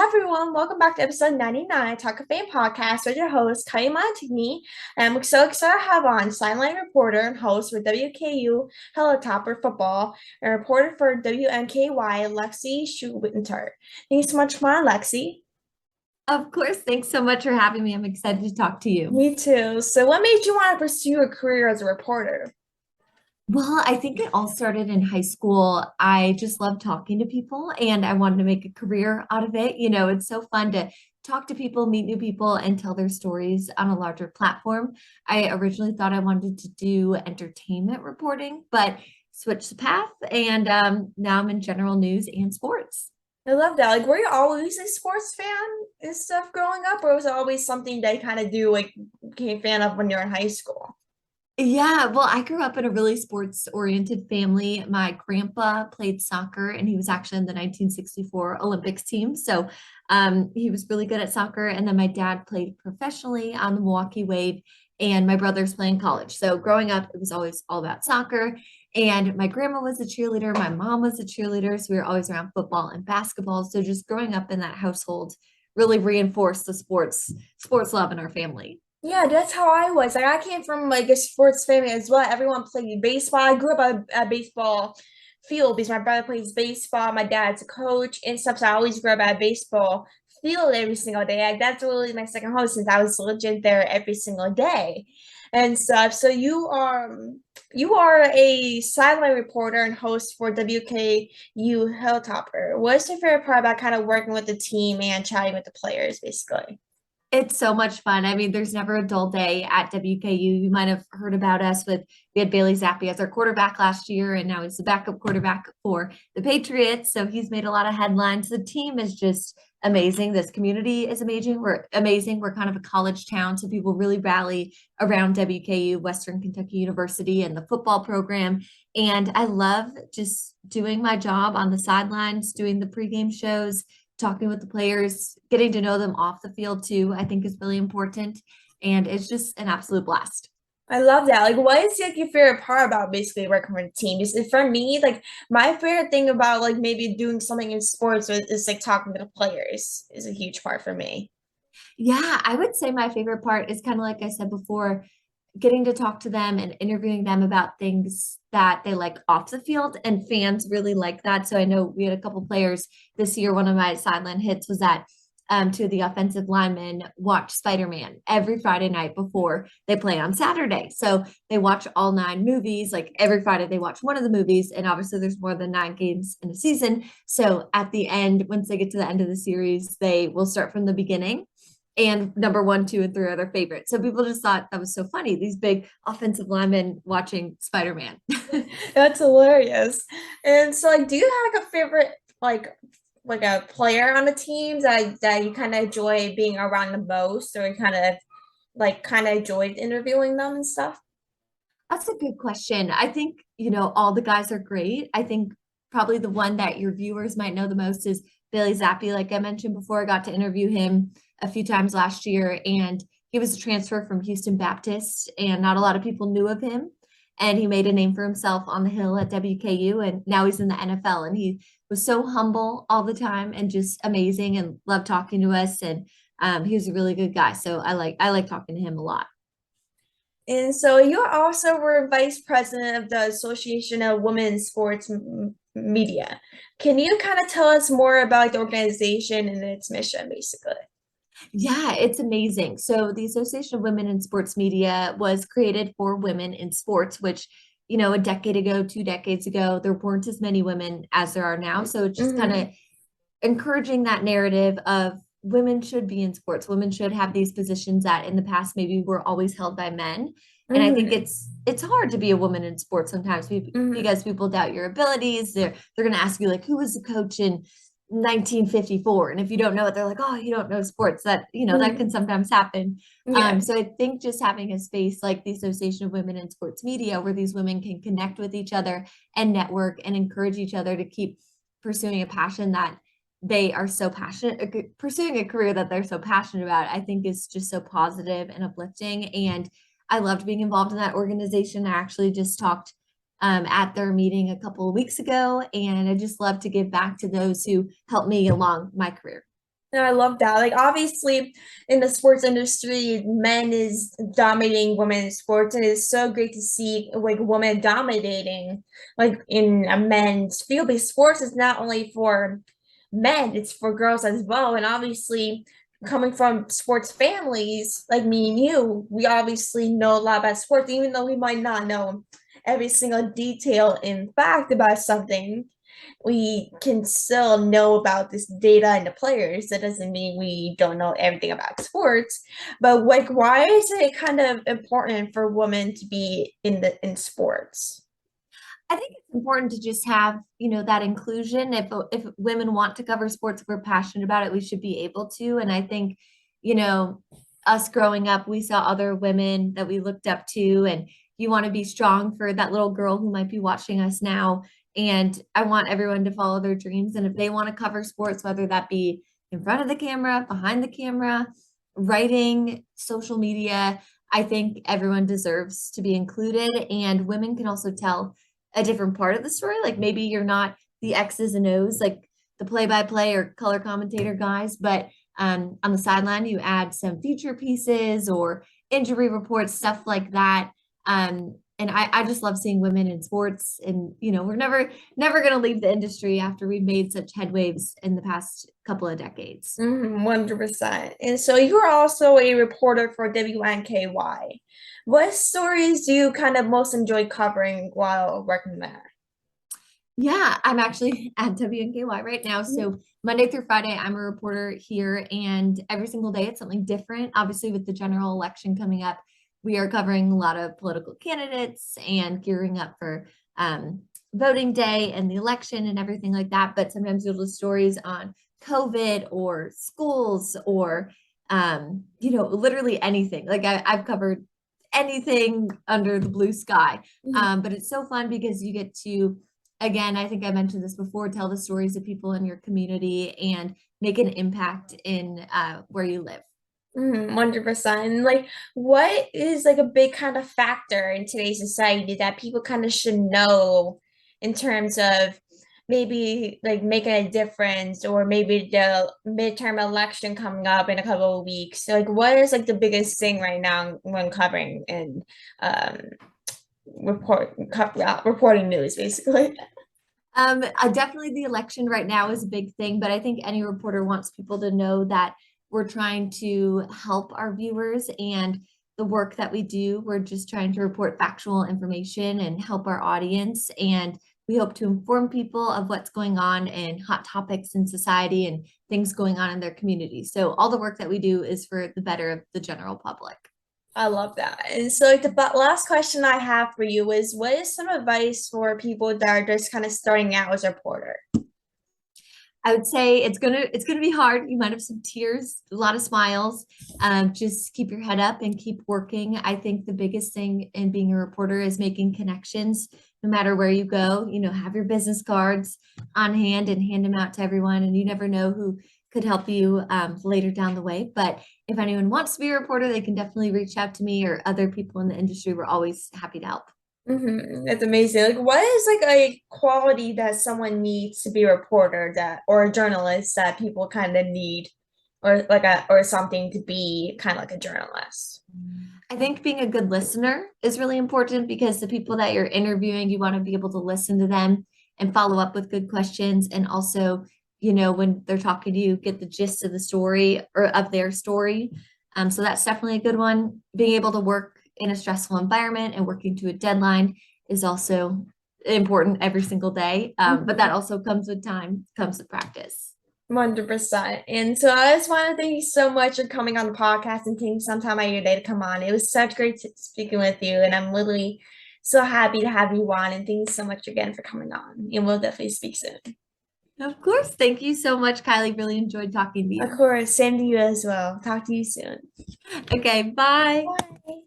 Hi everyone, welcome back to episode 99 Talkoffamepod podcast with your host, Kylie Montigney. And I'm so excited to have on Sideline reporter and host for WKU Hello Topper Football and reporter for WNKY, Lexi Schweinert. Thank you so much for on, Lexi. Of course. Thanks so much for having me. I'm excited to talk to you. Me too. So what made you want to pursue a career as a reporter? Well, I think it all started in high school. I just love talking to people and I wanted to make a career out of it. It's so fun to talk to people, meet new people, and tell their stories on a larger platform. I originally thought I wanted to do entertainment reporting, but switched the path and now I'm in general news and sports. I love that. Like, were you always a sports fan and stuff growing up, or was it always something that you kind of do, like, became a fan of when you're in high school? Yeah, well, I grew up in a really sports-oriented family. My grandpa played soccer, and he was actually in the 1964 Olympics team. So he was really good at soccer. And then my dad played professionally on the Milwaukee Wave, and my brother's playing college. So growing up, it was always all about soccer. And my grandma was a cheerleader. My mom was a cheerleader. So we were always around football and basketball. So just growing up in that household really reinforced the sports love in our family. Yeah, that's how I was. Like I came from like a sports family as well. Everyone played baseball. I grew up at a baseball field because my brother plays baseball. My dad's a coach and stuff. So I always grew up at a baseball field every single day. Like that's really my second home since I was legit there every single day and stuff. So you are a sideline reporter and host for WKU Hilltopper. What's your favorite part about kind of working with the team and chatting with the players, basically? It's so much fun. I mean, there's never a dull day at WKU. You might have heard about us with we had Bailey Zappi as our quarterback last year, and now he's the backup quarterback for the Patriots. So he's made a lot of headlines. The team is just amazing. This community is amazing. We're amazing. We're kind of a college town, so people really rally around WKU, Western Kentucky University, and the football program. And I love just doing my job on the sidelines, doing the pregame shows, talking with the players, getting to know them off the field too, I think is really important. And it's just an absolute blast. I love that. Like, what is like your favorite part about basically working for a team? Is for me, like my favorite thing about like maybe doing something in sports is like talking to the players is a huge part for me. Yeah, I would say my favorite part is kind of like I said before, getting to talk to them and interviewing them about things that they like off the field. And fans really like that. So I know we had a couple players this year. One of my sideline hits was that two of the offensive linemen watch Spider-Man every Friday night before they play on Saturday. So they watch all nine movies. Like every Friday, they watch one of the movies. And obviously, there's more than nine games in a season. So at the end, once they get to the end of the series, they will start from the beginning and number one, two, and three are their favorites. So people just thought that was so funny. These big offensive linemen watching Spider-Man. That's hilarious. And so, like, do you have like a favorite like a player on the team that you kind of enjoy being around the most, or you kind of enjoyed interviewing them and stuff? That's a good question. I think, all the guys are great. I think probably the one that your viewers might know the most is Bailey Zappi. Like I mentioned before, I got to interview him a few times last year, and he was a transfer from Houston Baptist, and not a lot of people knew of him. And he made a name for himself on the hill at WKU, and now he's in the NFL. And he was so humble all the time and just amazing and loved talking to us. And he was a really good guy. So I like talking to him a lot. And so you also were vice president of the Association of Women in Sports Media. Can you kind of tell us more about the organization and its mission, basically? Yeah, it's amazing. So the Association of Women in Sports Media was created for women in sports, which, a decade ago, 2 decades ago, there weren't as many women as there are now. So it's just kind Hmm. of encouraging that narrative of women should be in sports. Women should have these positions that in the past maybe were always held by men. And I think Hmm. it's hard to be a woman in sports sometimes Hmm. because people doubt your abilities. They're going to ask you like, who was the coach in 1954? And if you don't know it, they're like, oh, you don't know sports. That can Hmm. sometimes happen. Yeah. So I think just having a space like the Association of Women in Sports Media, where these women can connect with each other and network and encourage each other to keep pursuing a passion that they are so passionate, pursuing a career that they're so passionate about, I think is just so positive and uplifting. And I loved being involved in that organization. I actually just talked at their meeting a couple of weeks ago, and I just love to give back to those who helped me along my career. And I love that. Like obviously in the sports industry, men is dominating women in sports, and it's so great to see like women dominating like in a men's field. Because sports is not only for men, it's for girls as well. And obviously coming from sports families like me and you, we obviously know a lot about sports, even though we might not know every single detail and fact about something, we can still know about this data and the players. That doesn't mean we don't know everything about sports. But like, why is it kind of important for women to be in sports? I think it's important to just have, that inclusion. If women want to cover sports, if we're passionate about it, we should be able to. And I think, you know, us growing up, we saw other women that we looked up to, and you want to be strong for that little girl who might be watching us now. And I want everyone to follow their dreams. And if they want to cover sports, whether that be in front of the camera, behind the camera, writing, social media, I think everyone deserves to be included. And women can also tell a different part of the story. Like maybe you're not the X's and O's, like the play-by-play or color commentator guys, but on the sideline, you add some feature pieces or injury reports, stuff like that. And I just love seeing women in sports. And we're never going to leave the industry after we've made such headwaves in the past couple of decades. 100%. And so you're also a reporter for WNKY. What stories do you kind of most enjoy covering while working there? Yeah, I'm actually at WNKY right now. Mhm. So Monday through Friday, I'm a reporter here, and every single day it's something different. Obviously, with the general election coming up, we are covering a lot of political candidates and gearing up for voting day and the election and everything like that. But sometimes you'll do stories on COVID or schools or literally anything. Like I've covered anything under the blue sky. Mhm. But it's so fun because you get to, again, I think I mentioned this before, tell the stories of people in your community and make an impact in where you live. 100%. Like, what is like a big kind of factor in today's society that people kind of should know in terms of maybe like making a difference, or maybe the midterm election coming up in a couple of weeks? So, like, what is like the biggest thing right now when covering and um reporting news, basically? Definitely the election right now is a big thing, but I think any reporter wants people to know that we're trying to help our viewers and the work that we do. We're just trying to report factual information and help our audience. And we hope to inform people of what's going on and hot topics in society and things going on in their community. So all the work that we do is for the better of the general public. I love that. And so, like, the last question I have for you is, what is some advice for people that are just kind of starting out as a reporter? I would say it's gonna be hard. You might have some tears, a lot of smiles. Just keep your head up and keep working. I think the biggest thing in being a reporter is making connections. No matter where you go, have your business cards on hand and hand them out to everyone. And you never know who could help you later down the way. But if anyone wants to be a reporter, they can definitely reach out to me or other people in the industry. We're always happy to help. That's amazing. Like, what is like a quality that someone needs to be a reporter, that or a journalist, that people kind of need, or like a or something to be kind of like a journalist? I think being a good listener is really important because the people that you're interviewing, you want to be able to listen to them and follow up with good questions. And also, when they're talking to you, get the gist of the story or of their story. So that's definitely a good one. Being able to work in a stressful environment and working to a deadline is also important every single day. But that also comes with time, comes with practice. 100%. And so I just want to thank you so much for coming on the podcast and taking some time out of your day to come on. It was such great speaking with you, and I'm literally so happy to have you on. And thank you so much again for coming on. And we'll definitely speak soon. Of course. Thank you so much, Kylie. Really enjoyed talking to Of you. course, same to you as well. Talk to you soon. Okay, bye. Bye.